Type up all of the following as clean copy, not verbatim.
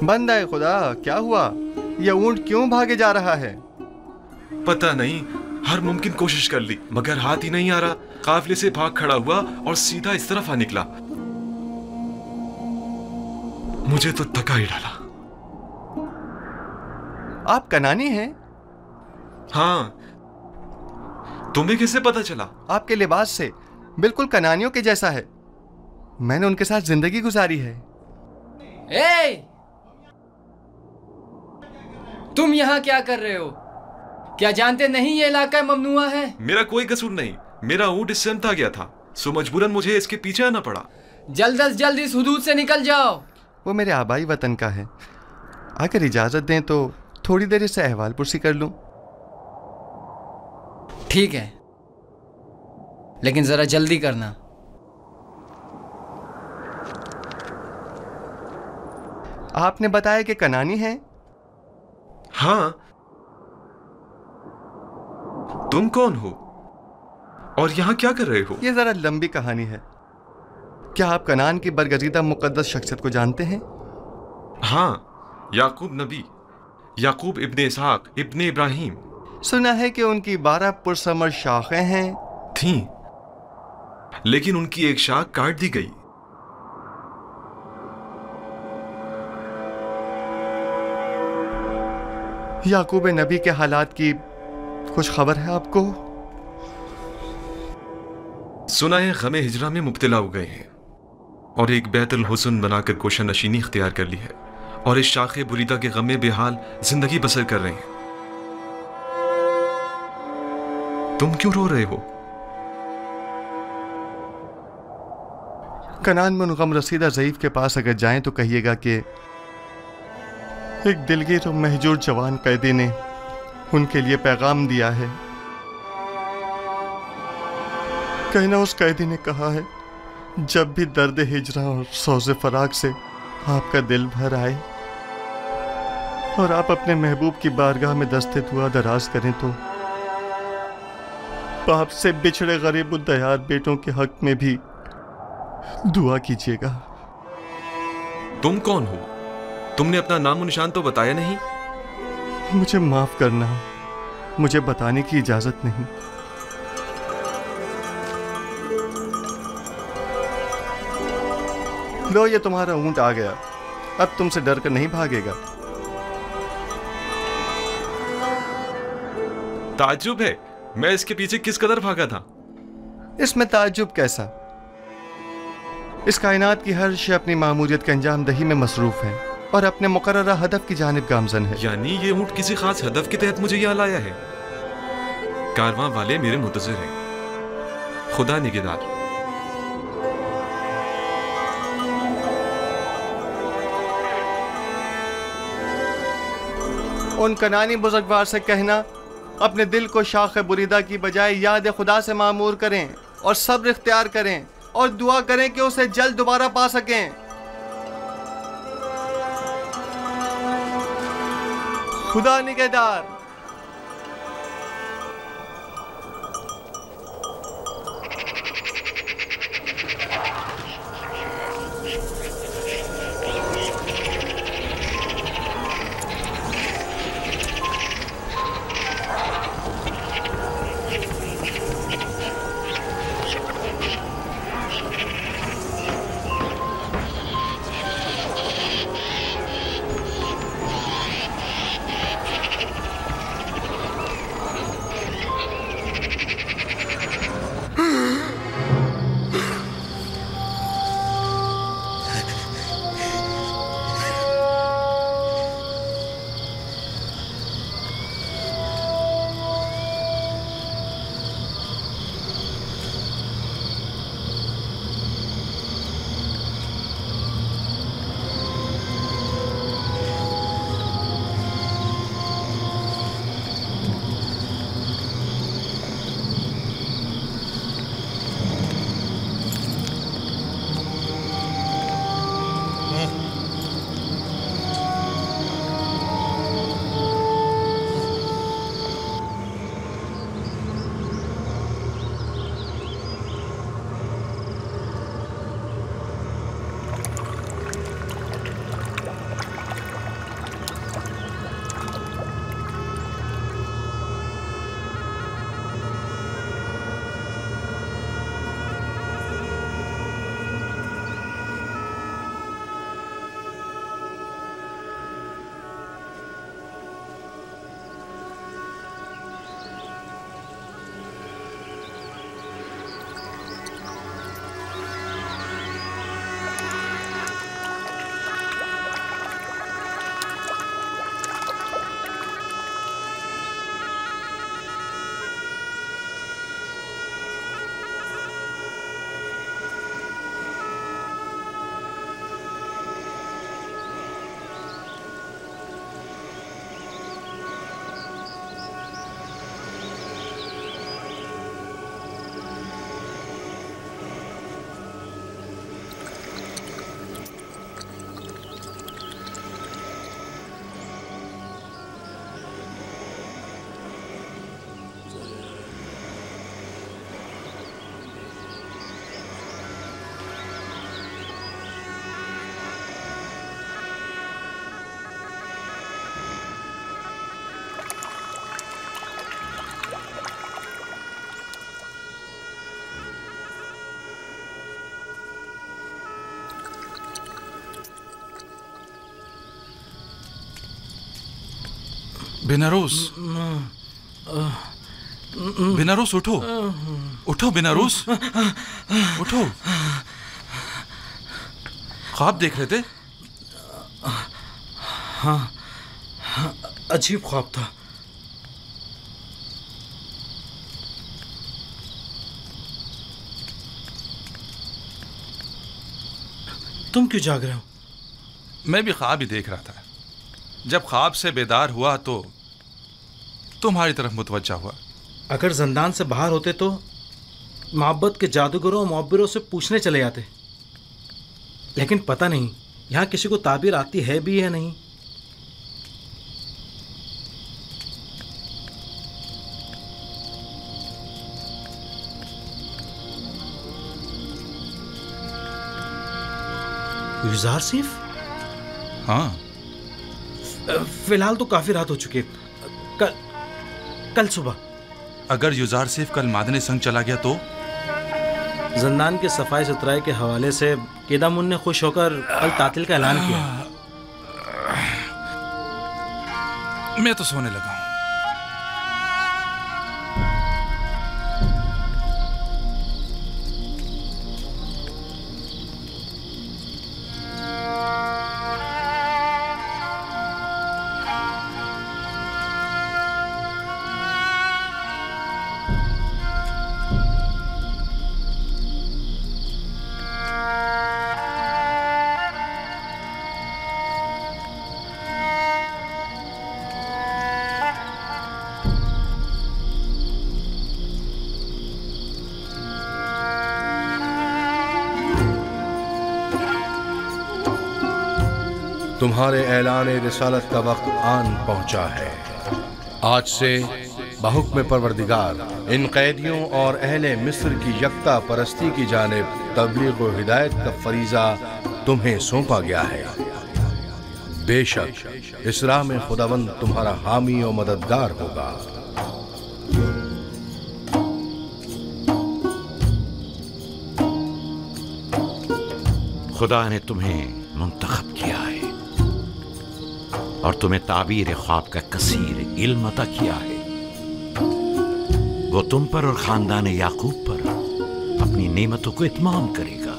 बंद है खुदा, क्या हुआ? यह ऊंट क्यों भागे जा रहा है? पता नहीं, हर मुमकिन कोशिश कर ली मगर हाथ ही नहीं आ रहा। काफिले से भाग खड़ा हुआ और सीधा इस तरफ आ निकला। मुझे तो थका ही डाला। आप कनानी हैं? हाँ, तुम्हें कैसे पता चला? आपके लिबास से बिल्कुल कनानियों के जैसा है। मैंने उनके साथ जिंदगी गुजारी है। तुम यहाँ क्या कर रहे हो? क्या जानते नहीं ये इलाका ममनुआ है? मेरा कोई कसूर नहीं, मेरा ऊंट इससे अनता गया था, सो मजबूरन मुझे इसके पीछे आना पड़ा। जल्द से जल्द इस हुदूद से निकल जाओ। वो मेरे आबाई वतन का है। अगर इजाजत दें तो थोड़ी देर इससे अहवाल पुरसी कर लूं। ठीक है, लेकिन जरा जल्दी करना। आपने बताया कि कनानी हैं? हाँ, तुम कौन हो और यहाँ क्या कर रहे हो? यह जरा लंबी कहानी है। क्या आप कनान की बरगजीदा मुकद्दस शख्सियत को जानते हैं? हाँ, याकूब नबी, याकूब इब्ने इसहाक इब्ने इब्राहिम। सुना है कि उनकी 12 पुरसमर शाखें हैं। थीं, लेकिन उनकी एक शाख काट दी गई। याकूब नबी के हालात की कुछ खबर है आपको? सुना है गमे हिजरा में मुब्तला हो गए हैं और एक बैतुल हुस्न बनाकर कोशा नशीनी इख्तियार कर ली है और इस शाखे बुरीदा के गम में बेहाल जिंदगी बसर कर रहे हैं। तुम क्यों रो रहे हो? कनान में गम रसीदा ज़ईफ के पास अगर जाएं तो कहिएगा कि एक दिलगीर और महजूर जवान कैदी ने उनके लिए पैगाम दिया है। कहना उस कैदी ने कहा है, जब भी दर्द हिजरा और सौज़े फराग से आपका दिल भर आए और आप अपने महबूब की बारगाह में दस्ते दुआ दराज करें तो बाप से बिछड़े गरीब दयार बेटों के हक में भी दुआ कीजिएगा। तुम कौन हो? तुमने अपना नाम निशान तो बताया नहीं। मुझे माफ करना, मुझे बताने की इजाजत नहीं। लो, ये तुम्हारा ऊंट आ गया। अब तुमसे डर कर नहीं भागेगा। ताज्जुब है, मैं इसके पीछे किस कदर भागा था। इसमें ताज्जुब कैसा? इस कायनात की हर शय अपनी मामूलियत के अंजाम दही में मसरूफ है और अपने मुकर्ररा हदफ की जानिब गामजन है। यानी ये ऊंट किसी खास हदफ के तहत मुझे यहाँ लाया है। कारवां वाले मेरे मुंतज़िर हैं। खुदा निगहदार। उन कनानी बुजुर्गवार से कहना अपने दिल को शाख बुरीदा की बजाय याद खुदा से मामूर करें और सब्र इख्तियार करें और दुआ करें कि उसे जल्द दोबारा पा सकें। खुदा निगहदार। बेनारोस, बेनारोस उठो, उठो बेनारोस, उठो। ख्वाब देख रहे थे? हाँ, अजीब ख्वाब था। तुम क्यों जाग रहे हो? मैं भी ख्वाब ही देख रहा था। जब ख्वाब से बेदार हुआ तो तुम्हारी तरफ मुतवज्जा हुआ। अगर जिंदान से बाहर होते तो मोहब्बत के जादूगरों और मुअब्बिरों से पूछने चले जाते, लेकिन पता नहीं यहाँ किसी को ताबीर आती है भी या नहीं। युजार सिफ? हाँ, फिलहाल तो काफी रात हो चुकी है। कल सुबह अगर युजार सिफ कल मादने संग चला गया तो? जिंदान के सफाई सुथराई के हवाले से केदामुन ने खुश होकर कल तातिल का ऐलान किया। मैं तो सोने लगा हूं। तुम्हारे ऐलान रिसालत का वक्त आन पहुंचा है। आज से बहुक्म परवरदिगार इन कैदियों और अहले मिस्र की यकता परस्ती की जानिब तबलीग व हिदायत का फरीजा तुम्हें सौंपा गया है। बेशक इस राह में खुदावंद तुम्हारा हामी और मददगार होगा। खुदा ने तुम्हें मुंतखब किया है और तुम्हें ताबीर ख्वाब का कसीर इल्म अता किया है। वो तुम पर और खानदान याकूब पर अपनी नेमतों को इत्माम करेगा,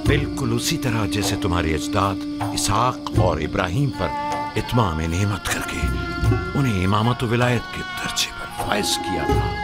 बिल्कुल उसी तरह जैसे तुम्हारे अजदाद इसहाक और इब्राहिम पर इत्माम नेमत करके उन्हें इमामत व विलायत के दर्जे पर फाइज किया था।